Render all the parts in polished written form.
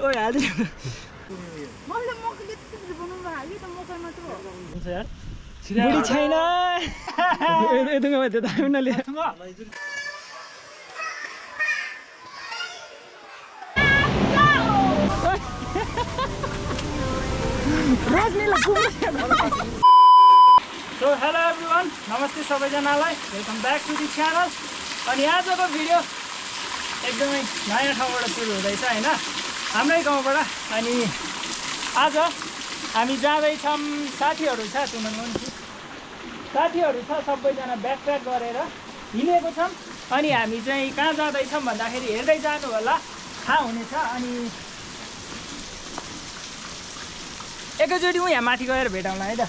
ओइ हाल्दै मैले मकैले त्यसरी बनाउनु हाल्यो त मकै मात्र हो हुन्छ यार बुढी छैन यदुङा भयो त उनीहरूले सो हेलो एभ्रिवान नमस्ते सबैजनालाई welcome back to the channel अनि आजको भिडियो एकदमै नयाँ ठाउँबाट सुरु हुँदैछ हैन हाम्रै गाउँबाट अनि आज हामी जाँदैछौँ साथीहरू छ साथीहरू छ सबैजना ब्याकप्याक गरेर हिँडेको छौँ अनि हामी चाहिँ कहाँ जाँदैछौँ भन्दाखेरि हेर्दै जानु होला थाहा हुनेछ अनि एकैचोटि म यहाँ माथि गएर भेटौँला है त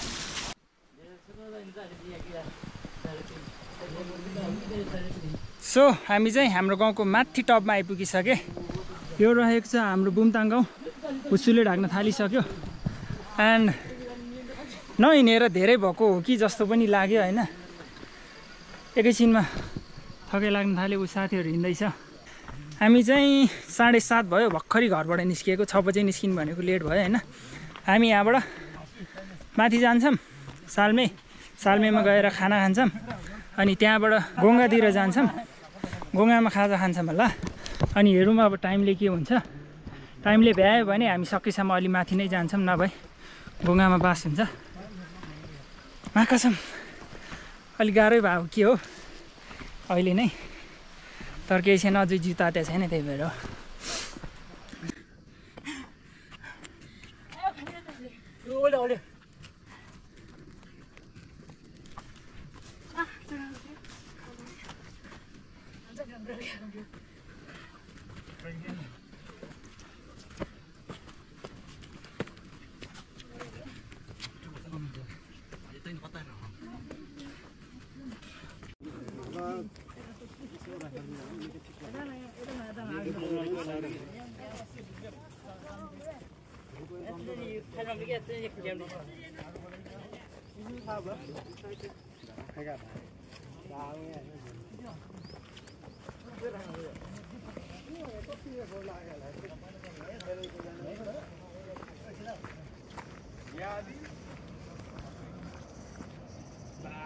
सो हामी चाहिँ हाम्रो गाउँको माथि टपमा आइपुगिसके यो रहेको छ हाम्रो बुमताङ गाउँ हुस्सुले ढाक्न थालिसक्यो एन्ड नहिँडेर धेरै भएको हो कि जस्तो पनि लाग्यो होइन एकैछिनमा थकै लाग्न थाल्यो ऊ साथीहरू हिँड्दैछ हामी चाहिँ 7:30 भयो भर्खरै घरबाट निस्किएको 6 बजे निस्किनु भनेको लेट भयो होइन हामी यहाँबाट माथि जान्छौँ सालमेमा गएर खाना खान्छौँ अनि त्यहाँबाट गोङ्गातिर जान्छौँ गोङ्गामा खाजा खान्छौँ होला अनि हेरौँ अब टाइमले के हुन्छ टाइमले भ्यायो भने हामी सकेसम्म अलि माथि नै जान्छौँ नभए गोङ्गामा बास हुन्छ महाकसम अलिक गाह्रै भयो के हो अहिले नै तर केही छैन अझै जिउ तातेको छैन त्यही भएर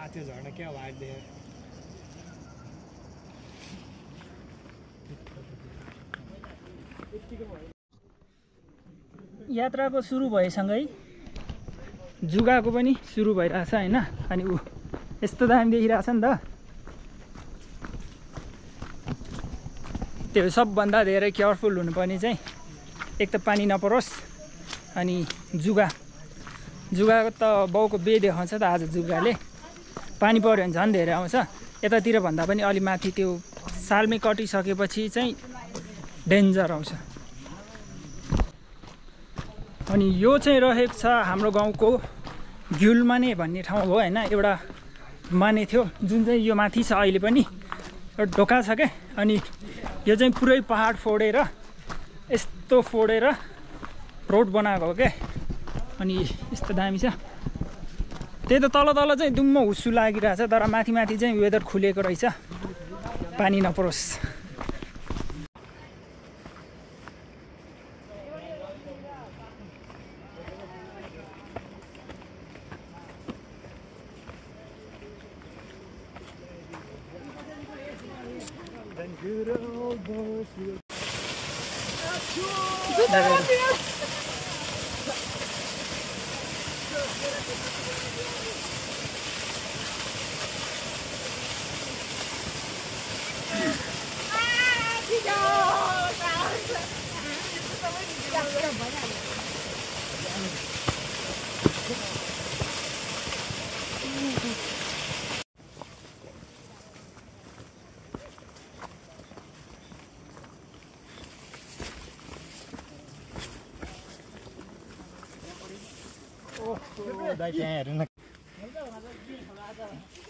त्यो झर्ना क्या भाग्दै यात्राको सुरु भएसँगै जुगाको पनि सुरु भइरहेछ होइन अनि ऊ यस्तो दामी देखिरहेछ नि त त्यो सबभन्दा धेरै केयरफुल हुनुपर्ने चाहिँ एक त पानी नपरोस् अनि जुगाको त बाउको बे देखाउँछ त आज जुगाले पानी पऱ्यो भने झन् धेरै आउँछ यतातिर भन्दा पनि अलि माथि त्यो सालमै कटिसकेपछि चाहिँ डेन्जर आउँछ अनि यो चाहिँ रहेको छ हाम्रो गाउँको घ्युलमाने भन्ने ठाउँ हो होइन एउटा माने थियो जुन चाहिँ यो माथि छ अहिले पनि एउटा ढोका छ क्या अनि यो चाहिँ पुरै पहाड फोडेर यस्तो फोडेर रोड बनाएको हो क्या अनि यस्तो दामी छ त्यही त तल चाहिँ दुम्म हुस्सु लागिरहेछ तर माथि चाहिँ वेदर खुलेको रहेछ पानी नपरोस्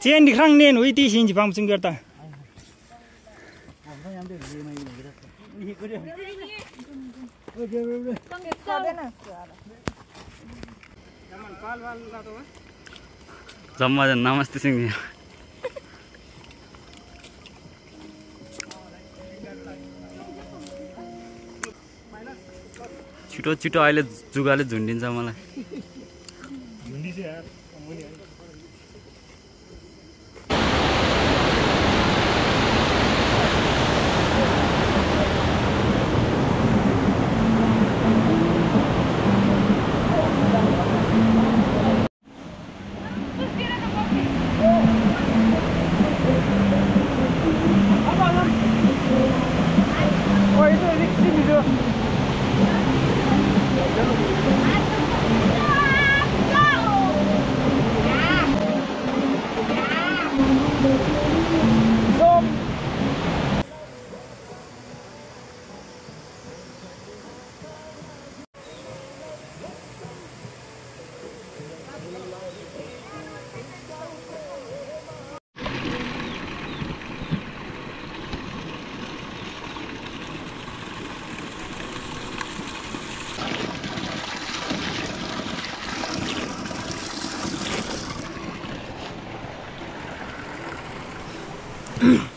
चेन दिखांग नेन हुई ती सिंह पांग सिंह करता जम्मा नमस्ते सिंह छिटो छिटो अहिले जुगाले झुन्डिन्छ मलाई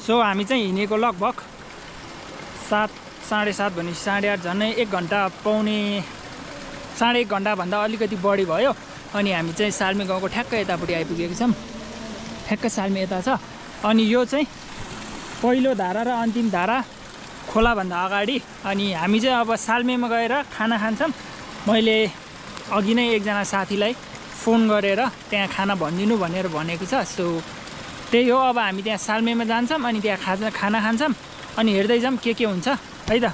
सो हामी चाहिँ हिँडेको लगभग 7 साढे 7 भनेपछि 8:30 झन्डै 1 घन्टा पाउने 1.5 घन्टाभन्दा अलिकति बढी भयो अनि हामी चाहिँ साल्मे गाउँको ठ्याक्कै यतापट्टि आइपुगेको छौँ ठ्याक्कै साल्मे यता छ अनि यो चाहिँ पहिलो धारा र अन्तिम धारा खोलाभन्दा अगाडि अनि हामी चाहिँ अब साल्मेमा गएर खाना खान्छौँ मैले अघि नै एकजना साथीलाई फोन गरेर त्यहाँ खाना भनिदिनु भनेर भनेको छ सो त्यही हो अब हामी त्यहाँ साल्मेमा जान्छौँ अनि त्यहाँ खाना खान्छौँ अनि हेर्दै जाऊँ के हुन्छ है त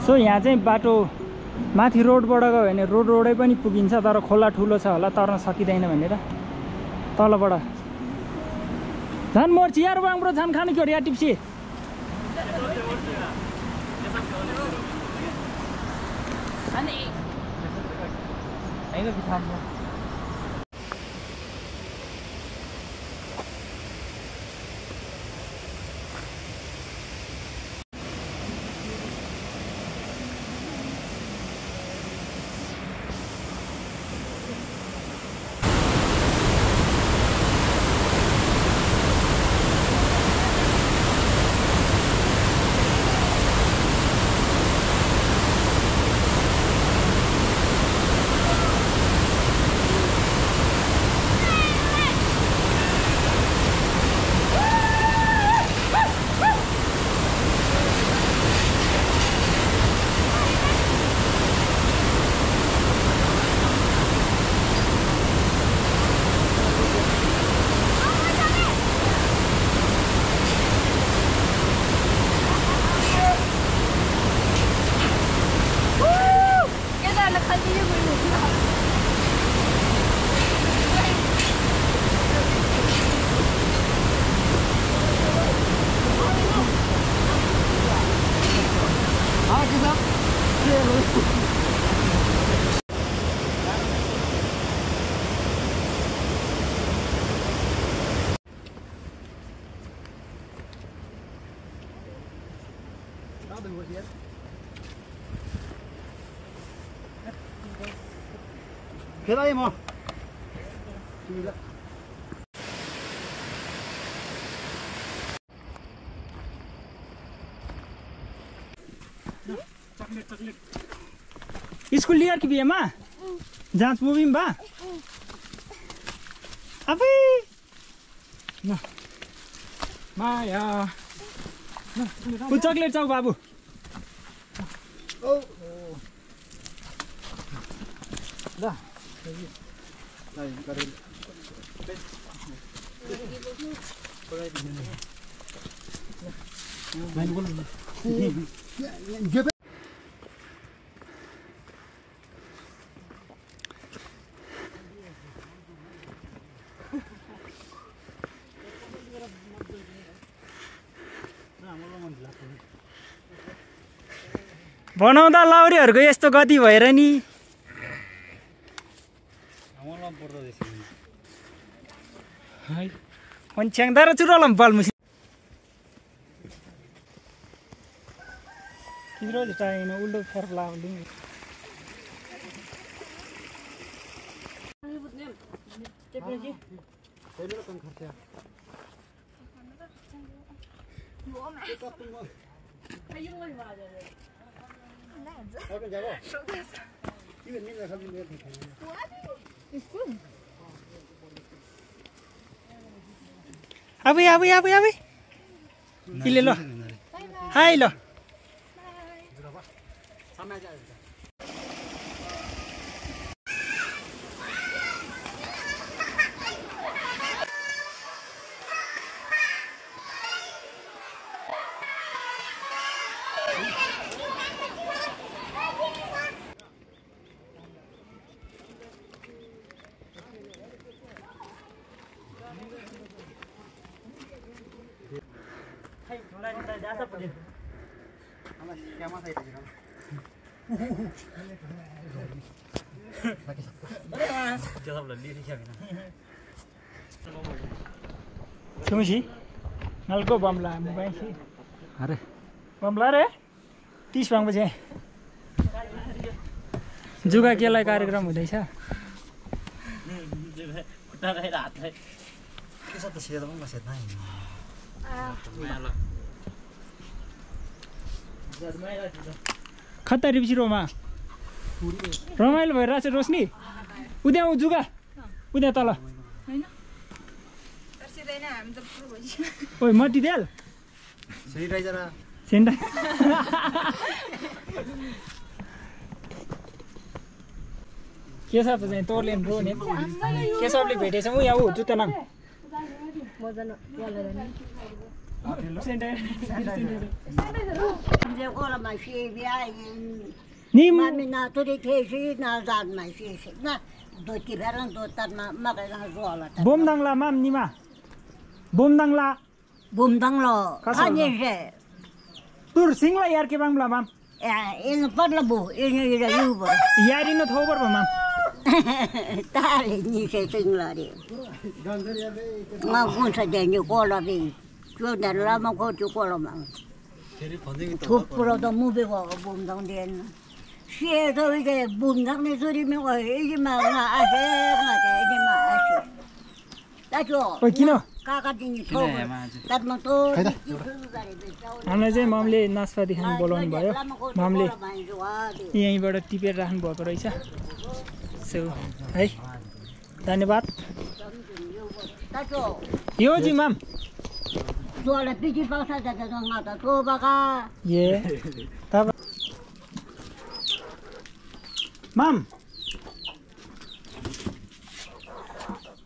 सो यहाँ चाहिँ बाटो माथि रोडबाट गयो भने रोडै पनि पुगिन्छ तर खोला ठुलो छ होला तर्न सकिँदैन भनेर तलबाट झन् मोर्ची यार बाङ्ब्रो झन् खानु के हो या tipsy Cái đây mà. School लिएर कि बिहेमा जाँच मुभिम बा आफै न माया चक्लेट चाउ बाबु बनाउँदा लाउरीहरूको यस्तो गति भएर नि च्याङ्दा र चुरोलम बलमुसी किरो टाइम उल्टो फेर लाउली Abi. Ile lo. Hai lo. Sungsi, nalko bamla mobile sih. अरे बम्ला रे 30 भाङपछि जुगा केलाई कार्यक्रम हुँदैछ खत्तरी पछि रोमा रमाइलो भइरहेछ रोशनी उद्या जुगा उद्या तल ओइ मटिदेल सेन्डा केशव चाहिँ तोरले रोने केशवले भेटेछौँ यहाँ ऊ जुत्ता नाम Bumtang-la mam ni ma. Bumtang-la. Bumtang-la. Kanya siya. Tur singla yar ke bangla mam. Ini patlabu, ini yubo. Yar ino thobar ba mam. Tali ni siya singla di. Ngakun saja ni kola bi. Sudah lama kau tu kola mam. Thupura tu mube ko bumtang dia. Siya tu ide bumtang ni suri me ko ini mah ase ini mah ase. Tahu. Oi kino? Kakak ini thobar. Tapi tu. हामीलाई चाहिँ ममले नास्पाती खान बोलाउनु भयो ममले यहीँबाट टिपेर राख्नु भएको रहेछ सो है धन्यवाद यो जी मम ये तब मम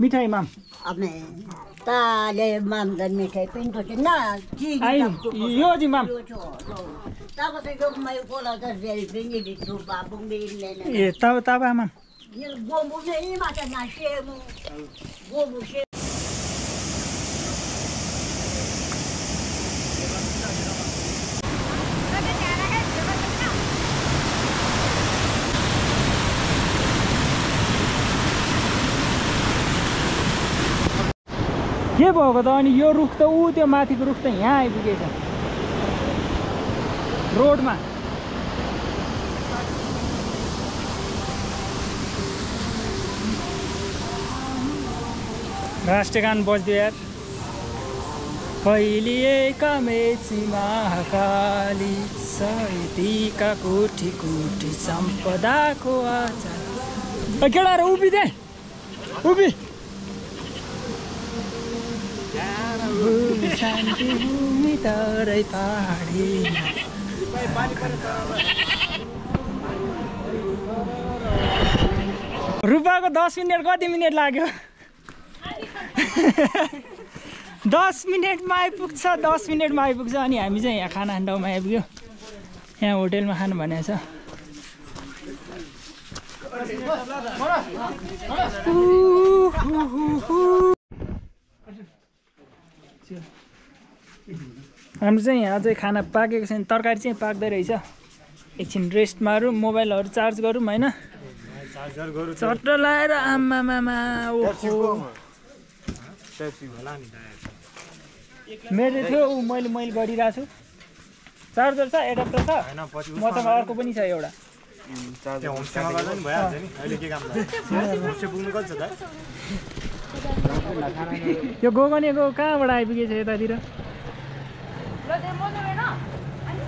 मिठाई मम Tale mam dan mitai pintu cina, yo ji mam. Tahu tu jom mayu kola dah jadi bini di tu babung bini ni. Ye tahu mam. Ye gombu ni macam nasi mu, gombu se. के भएको त अनि यो रुख त ऊ त्यो माथिको रुख त यहाँ आइपुगेछ रोडमा राष्ट्रगान बज्यो यार फैलिएका मेची महाकाली सैतीका कोठी कोठी सम्पदाको आचार केटाहरू उभि दे उभि शान्ति भूमि तरै पाडी रुपाको 10 मिनेट कति मिनेट लाग्यो 10 मिनेटमा आइपुग्छ 10 मिनेटमा आइपुग्छ अनि हामी चाहिँ यहाँ खाना खाने ठाउँमा आइपुग्यो यहाँ होटेलमा खानु भनेको छ हाम्रो चाहिँ यहाँ चाहिँ खाना पाकेको छैन तरकारी चाहिँ पाक्दै रहेछ एकछिन रेस्ट मारौँ मोबाइलहरू चार्ज गरौँ होइन चट्ट लाएर आमामामा ओहो मेरो थियो ऊ मैले गरिरहेको छु चार्जर छ एडाप्टर छ मसँग अर्को पनि छ एउटा यो गोगनेको कहाँबाट आइपुगेछ यतातिर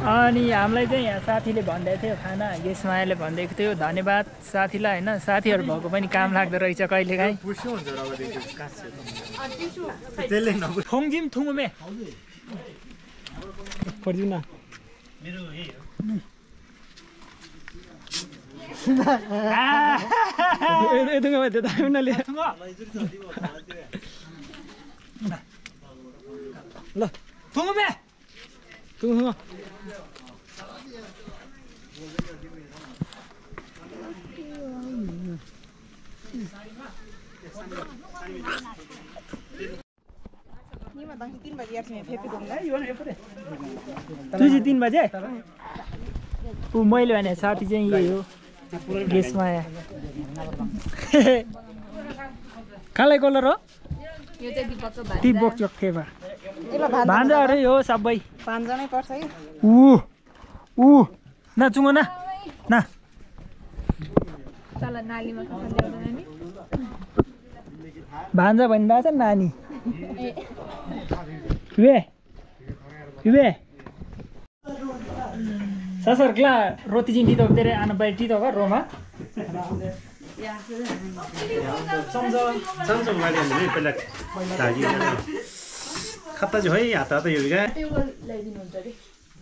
अनि हामीलाई चाहिँ यहाँ साथीले भन्दै थियो खाना यसमायाले भन्दैको थियो धन्यवाद साथीलाई होइन साथीहरू भएको पनि काम लाग्दो रहेछ कहिलेकाहीँ थोङजिम थुङुमे पर्दिन ल थुङुमे थुङ तुझी 3 बजे ऊ मैले भने साथी चाहिँ यही हो गेसमाया कालै कलर हो यो चाहिँ दिपकको भान्जा दिपक चक्केबा भान्जाहरु हो सबै भान्जा नै पर्छ है ऊ नाचुङ न ना तल नालीमा खसा ल्याउँदैन नि भान्जा भन्दा छ नानी वे ससर क्ला रोटी जिन टितो तेरे आना बाई टितो का Roma samsung mai dem ni pelak tagi khata jo hai ata ta yo ga table ल्याइदिनु हुन्छ रे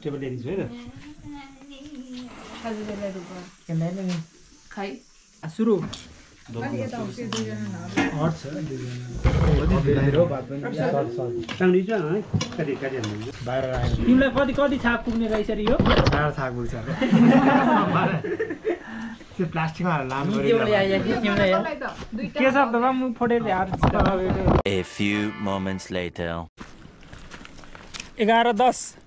टेबल ल्याइदिन्छु है त खाली ल्याइदिनु केने खाइ सुरु टाङ्गी छ है कति कति बाहिर आयो तिमीलाई कति कति छाप पुग्ने रहेछ रे यो चार थाक पुग्छ त्यो प्लास्टिकमा लाम गरेर के छ त म फोडेर हार A few moments later. 11 10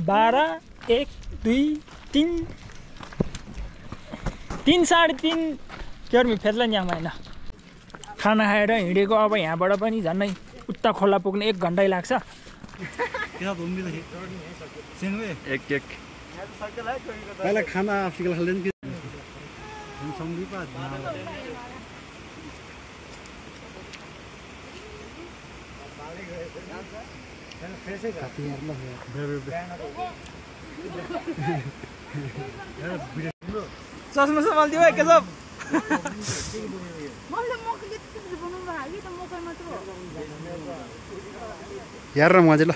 12 1 2 3 3:30 केर्मी फेर्ला नि होइन खाना खाएर हिँडेको अब यहाँबाट पनि झन्डै उता खोला पुग्ने 1 घन्टै लाग्छ एक पहिला खाना आफिकल खाल्दैन कि चस्मा सम्हाल्थ्यो है के सब यार र मजे ल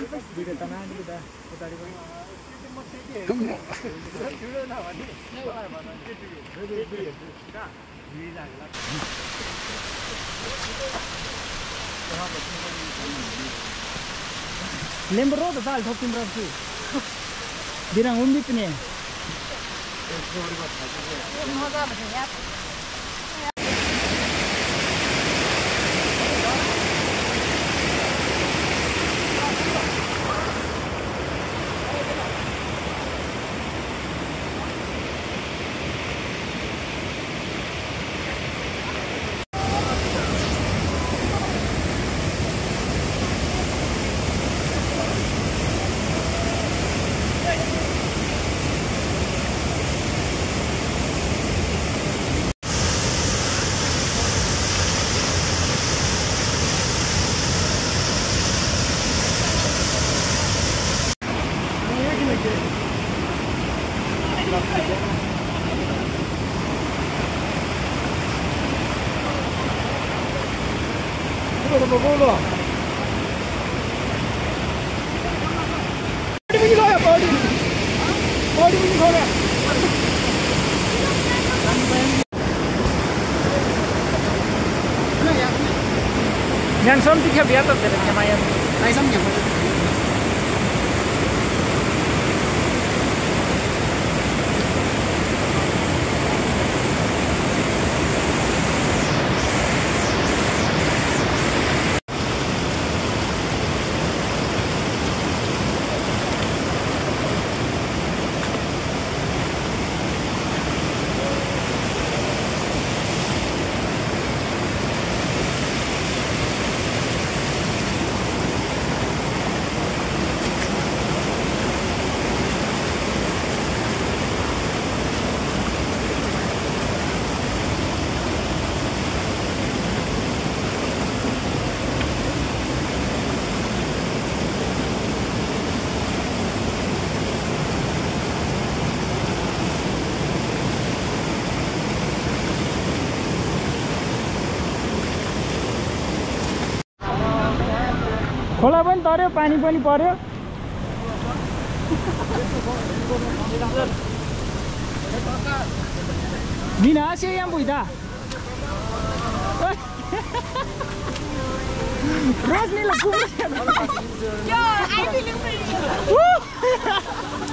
Lembro da tal thokim rafu. Dirang umbi pne. Yang son tiga biar tak ada kemayan. Ay sam yang mana? खोला पनि तर्यो पानी पनि पर्यो Mina siya yang buida. Rose ni lagu. Yo, I feeling pretty.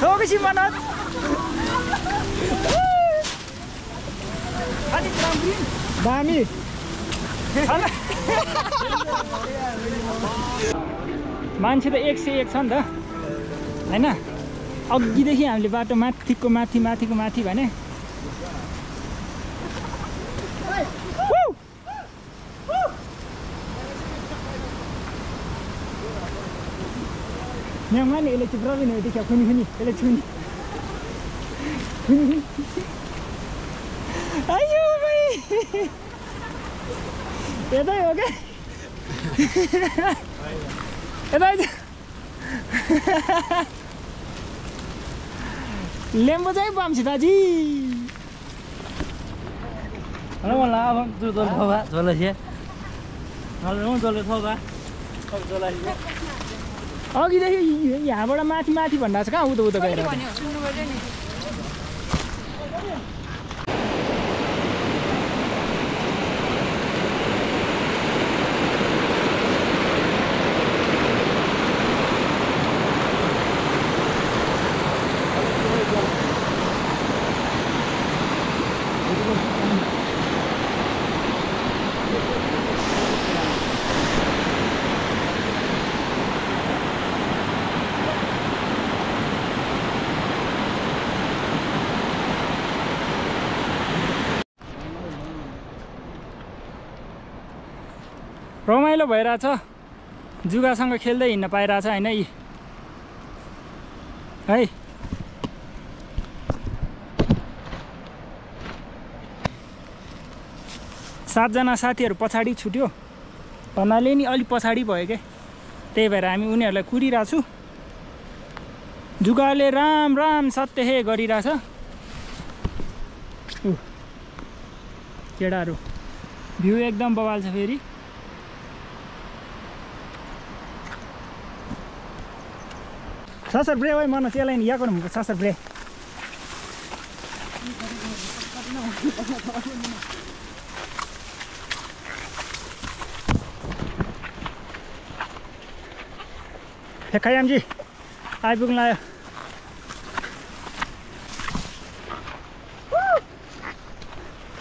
Tahu ke si mana? Ani trampolin. Dami. मान्छे त 101 छ नि त हैन अघिदेखि हामीले बाटो माथिको माथि भने यहाँ माने यसले चाहिँ प्रविन हो देखियो खुनी यसले छुनी आयो भाइ यतै हो के Lembu चाहिँ पाउँछ दाजी Ano wala ako tutol ko ba? Wala siya. Ano mo tutol ko ba? Wala siya. अघिदेखि यहाँबाट माथि भन्दा छ कहाँ उता गएर भन्यो सुन्नु पर्यो नि रमाइलो भइरहेछ जुगासँग खेल्दै हिँड्न पाइरहेछ हैन यी है सातजना साथीहरु पछाडी छुट्यो भन्नाले नि अलि पछाडी भयो के त्यही भएर हामी उनीहरुलाई कुरिरहेछु जुगाले राम सत्य हे गरिरहेछ केडाहरु भ्यू एकदम बवाल छ फेरि सासर ब्रे ओइ मन त्यसलाई नि या गर्नु हुन्छ सासर ब्रे हे खयामजी आइपुग्न लाग्यो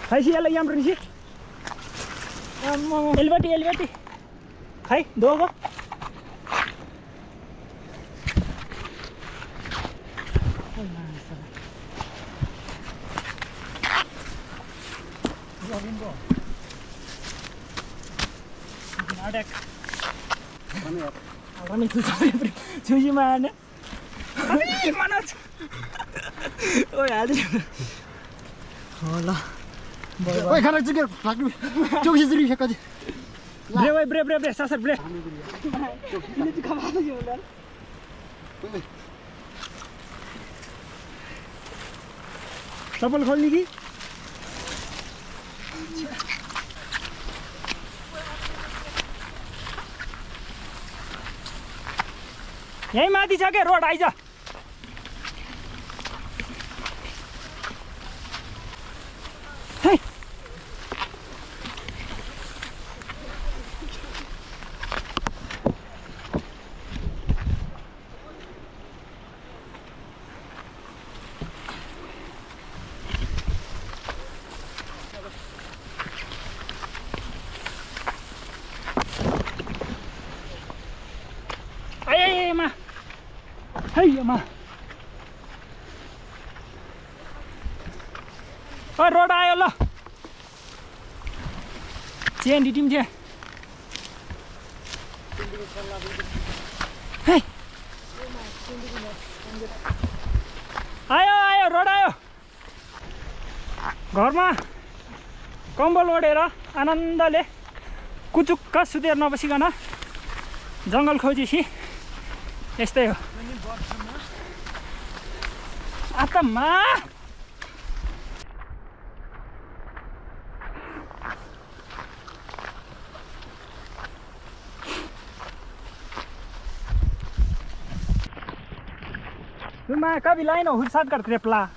खाइसी यसलाई यहाँ निसी एलिबेटी खाइ दोगो Ini cuci mana? Ini mana? Oh ya, ada. Allah. Oi, खाना चाहिँ के लाग्नु चौकी जुरी फेक दे ब्रे सासर ब्रे चप्पल खोल्ने कि यही माथि छ के रोड आइज Hey ma. Oh road आयो ल चेन डिटिम छ हे आयो रोड आयो घरमा कम्बल ओढेर आनन्दले कुचुक्क सुतेर नबसिकन जंगल खोजेसी यस्तै हो आत्मा Cuma kabilain oh husat kar krepla.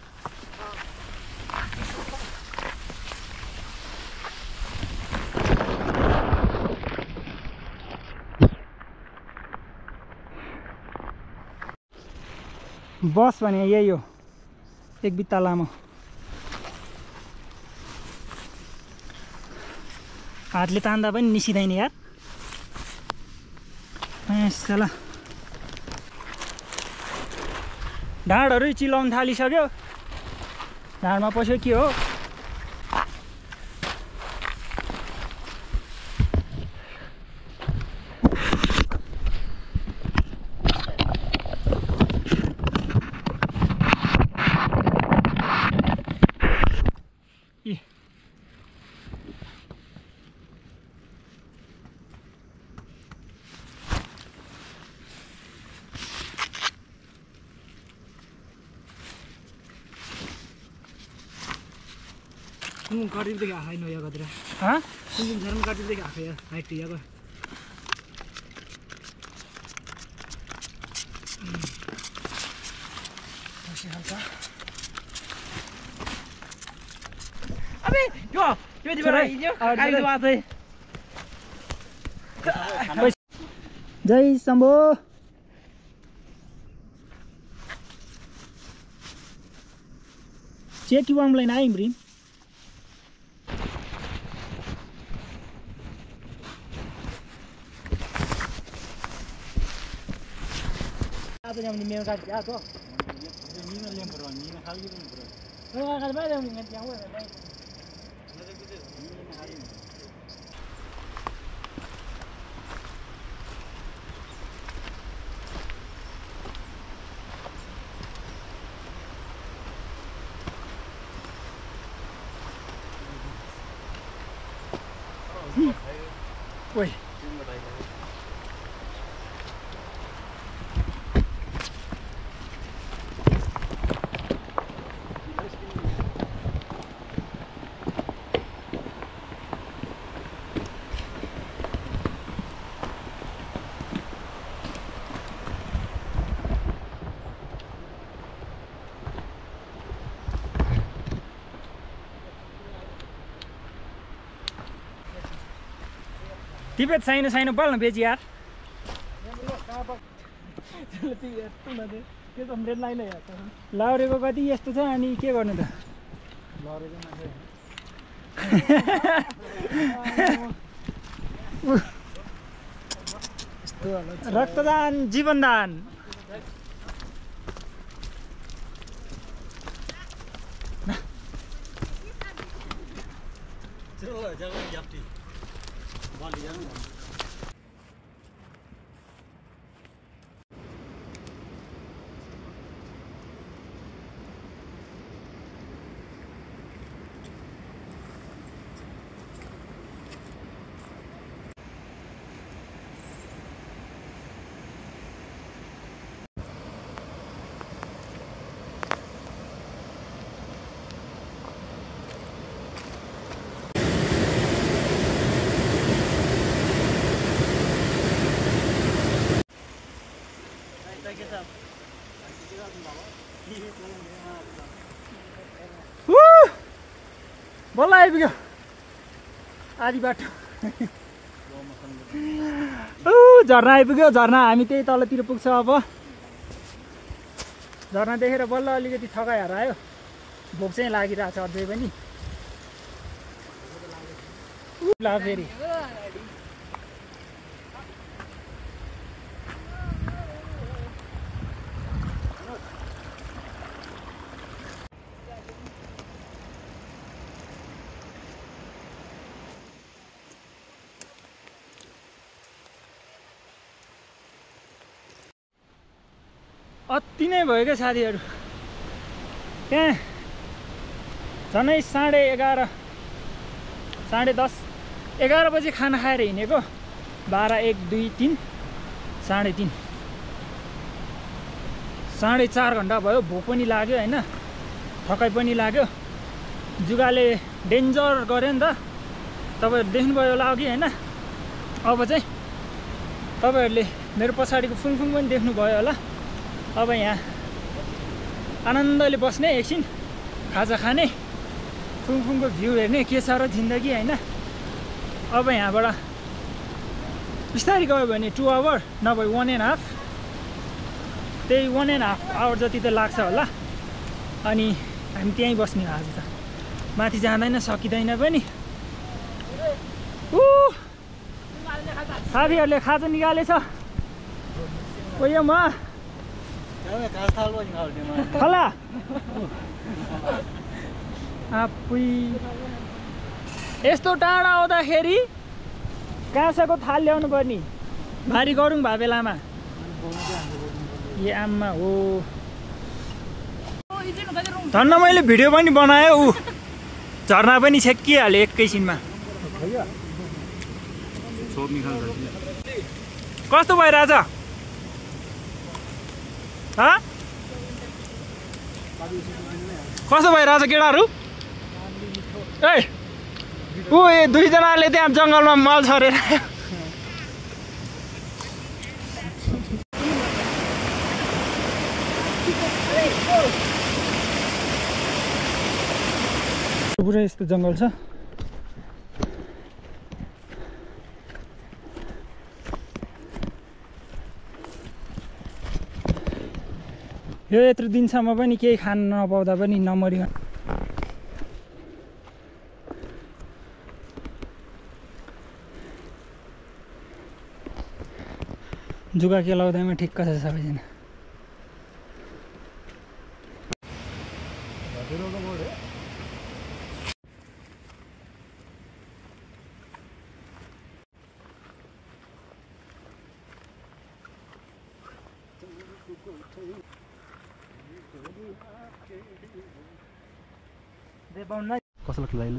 बस भने यही हो एक बित्ता लामो हातले तान्दा पनि निसिदैन यार साला ढाडहरु चिलाउन थालिसक्यो ढाडमा पस्यो के हो काटिदिएको आखै नयाँ गतिर हाँ फुङफुङ झर्न काटिदिएको आखै हाइट याको अबे यो दिबा इन्यो आइज बातै जय शम्भो चेकी वामलाई नाइ brim apa yang ni mereka kerja tu? Ni nak lem beron, ni nak kali lem beron. Kalau kalau bayar yang yang awal bayar. Woi. Tibet saino saino bal na beji yaar लाउरेको कति यस्तो छ अनि के गर्नु त रक्तदान जीवनदान बल्ल आइपुग्यो आधी बाटो झर्ना आइपुग्यो झर्ना हामी त्यही तलतिर पुग्छ अब झर्ना देखेर बल्ल अलिकति थकाइ हरायो भोक चाहिँ लागिरहेछ अझै पनि ला फेरि अति नै भयो क्या साथीहरू त्यहाँ झनै 11:30 10:30 11 बजे खाना खाएर हिँडेको 12 1 2 3 3:30 4.5 घन्टा भयो भोक पनि लाग्यो हैन थकाइ पनि लाग्यो जुगाले डेन्जर गर्यो नि त तपाईहरु देख्नुभयो होला अघि हैन अब चाहिँ तपाईहरुले मेरो पछाडीको फुङफुङ पनि देख्नुभयो होला अब यहाँ आनन्दले बस्ने एकछिन खाजा खाने फुङफुङको भ्यू हेर्ने के छ र जिन्दगी होइन। अब यहाँबाट बिस्तारै गयो भने 2 आवर नभए 1.5 त्यही 1.5 आवर जति त लाग्छ होला। अनि हामी त्यहीँ बस्ने हो आज त, माथि जाँदैन सकिँदैन पनि। साथीहरूले खाजा निकालेछ ओ यो म खला आपुई यस्तो टाढा आउँदाखेरि काँसाको थाल ल्याउनु पर्ने भारी गरौँ भए बेलामा। ए आम्मा हो धन्न मैले भिडियो पनि बनाएँ ऊ झर्ना पनि छेकिहाल्यो एकैछिनमा। कस्तो भइरहेछ कस्तो भइरहेछ केटाहरू? ए ऊ ए दुईजनाले त्यहाँ जङ्गलमा मल छरेर पुरै यस्तो जङ्गल छ। यो यत्रो दिनसम्म पनि केही खान नपाउँदा पनि नमरि जुगा केलाउँदैमा ठिक्क छ सबैजना।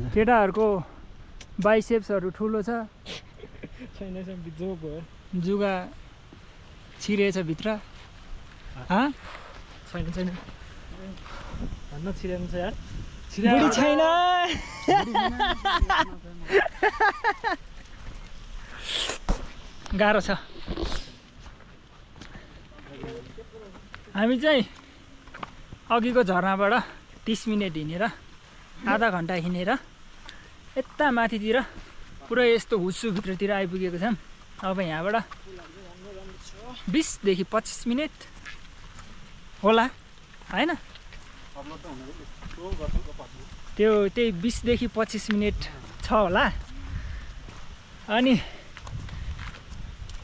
केटाहरूको बाइसेप्सहरू ठुलो छ, जुगा छिरेछ भित्र। छैन छिरेन छ यार, बुढी छैन। गाह्रो छ। हामी चाहिँ अघिको झरनाबाट 30 मिनट हिँडेर आधा घन्टा हिँडेर यता माथितिर पुरै यस्तो हुस्सुभित्रतिर आइपुगेको छौँ। अब यहाँबाट 20 देखि 25 मिनट होला होइन, त्यही 20 देखि 25 मिनट छ होला। अनि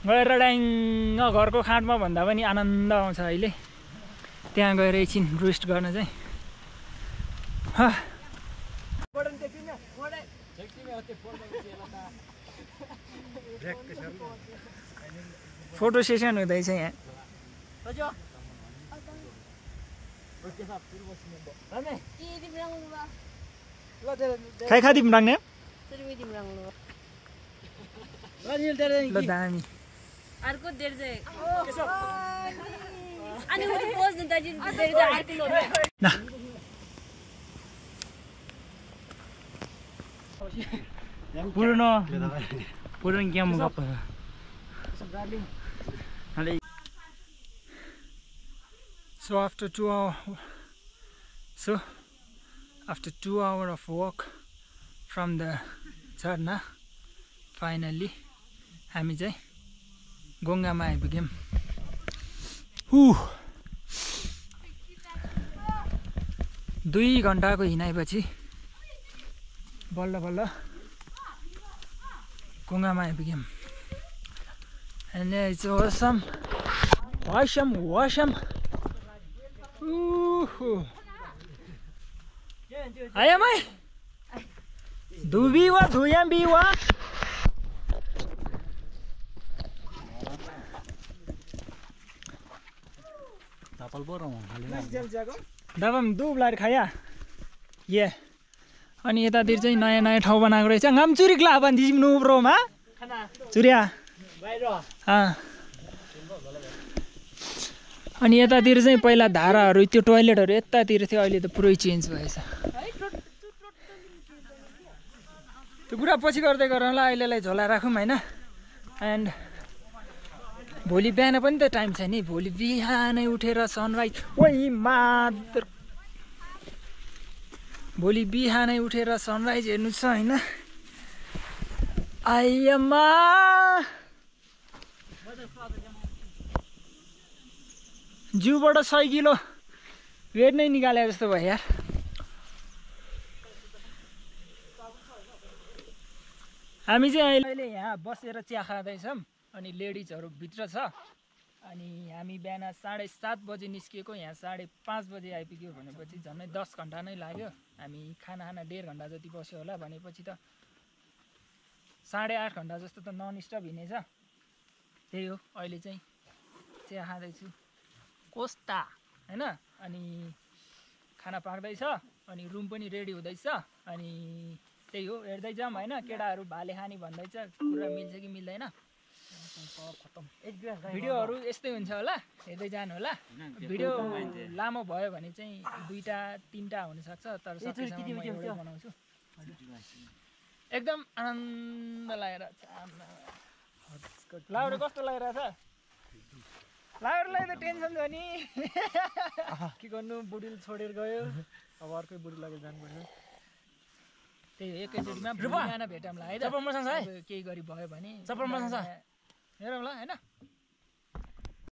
गएर ड्याङ्ग घरको खाटमा भन्दा पनि आनन्द आउँछ अहिले। त्यहाँ गएर एकछिन रेस्ट गर्न चाहिँ फोटो सेसन हुँदैछ यहाँ। खाइ खादि राख्ने ल दामी अर्को देर चाहिँ अनि उठि पोज न दाजु देर चाहिँ अर्को न पुरानो गेम गप्प So after 2 hours of walk from the Jharna, finally हामी चाहिँ गोङ्गामा आइपुग्यौँ। 2 घन्टाको हिँडाइपछि बल्ल बल्ल गोङ्गामा आइपुग्यौँ। And it's awesome. आया मैं धुबी वा धुयां भी वा दबाम दुब्लाएर खाया ये अनि यतातिर चाहिँ नयाँ नयाँ ठाउँ बनाएको रहेछ। ngam-curik lah ban di sini bro ma curia अनि यतातिर चाहिँ पहिला धाराहरू त्यो टोयलेटहरू यतातिर थियो, अहिले त पुरै चेन्ज भएछ। त्यो कुरा पछि गर्दै गरौँला, अहिलेलाई झोला राखौँ हैन। एन्ड भोलि बिहान पनि त टाइम छ नि भोलि बिहानै उठेर सनराइज ओइ मादर भोलि बिहानै उठेर सनराइज हेर्नु छ हैन आइयम्मा जिउबाट 100 किलो वेट नै निकाले जस्तो भयो यार हामी चाहिँ अहिले यहाँ बसेर चिया खाँदैछौँ अनि लेडिजहरू भित्र छ अनि हामी बिहान 7:30 बजे निस्किएको यहाँ 5:30 बजे आइपुग्यो भनेपछि झन्डै 10 घन्टा नै लाग्यो हामी खाना 1.5 घन्टा जति बस्यो होला भनेपछि त 8.5 घन्टा जस्तो त नन स्टप हिँडेछ त्यही हो अहिले चाहिँ चिया खाँदैछु कोस्ता हैन अनि खाना पाक्दैछ अनि रुम पनि रेडी हुँदैछ अनि त्यही हो हेर्दै जाऊँ हैन केटाहरू भाले खानी भन्दैछ कुरा मिल्छ कि मिल्दैन भिडियोहरू यस्तै हुन्छ होला हेर्दै जानु होला भिडियो लामो भयो भने चाहिँ 2टा 3टा हुन सक्छ तर सकेसम्म म एउटै बनाउँछु एकदम आनन्द लागेर लाउरे कस्तो लागिरहेछ लाउरेलाई त टेन्सन छ नि के गर्नु बुढीले छोडेर गयो अब अर्कै बुढी लगेर जानुपर्छ त्यही एकैचोटिमा बिहान भेटौँला है त केही गरी भयो भने चप्पल मसँग छ हेरौँला हैन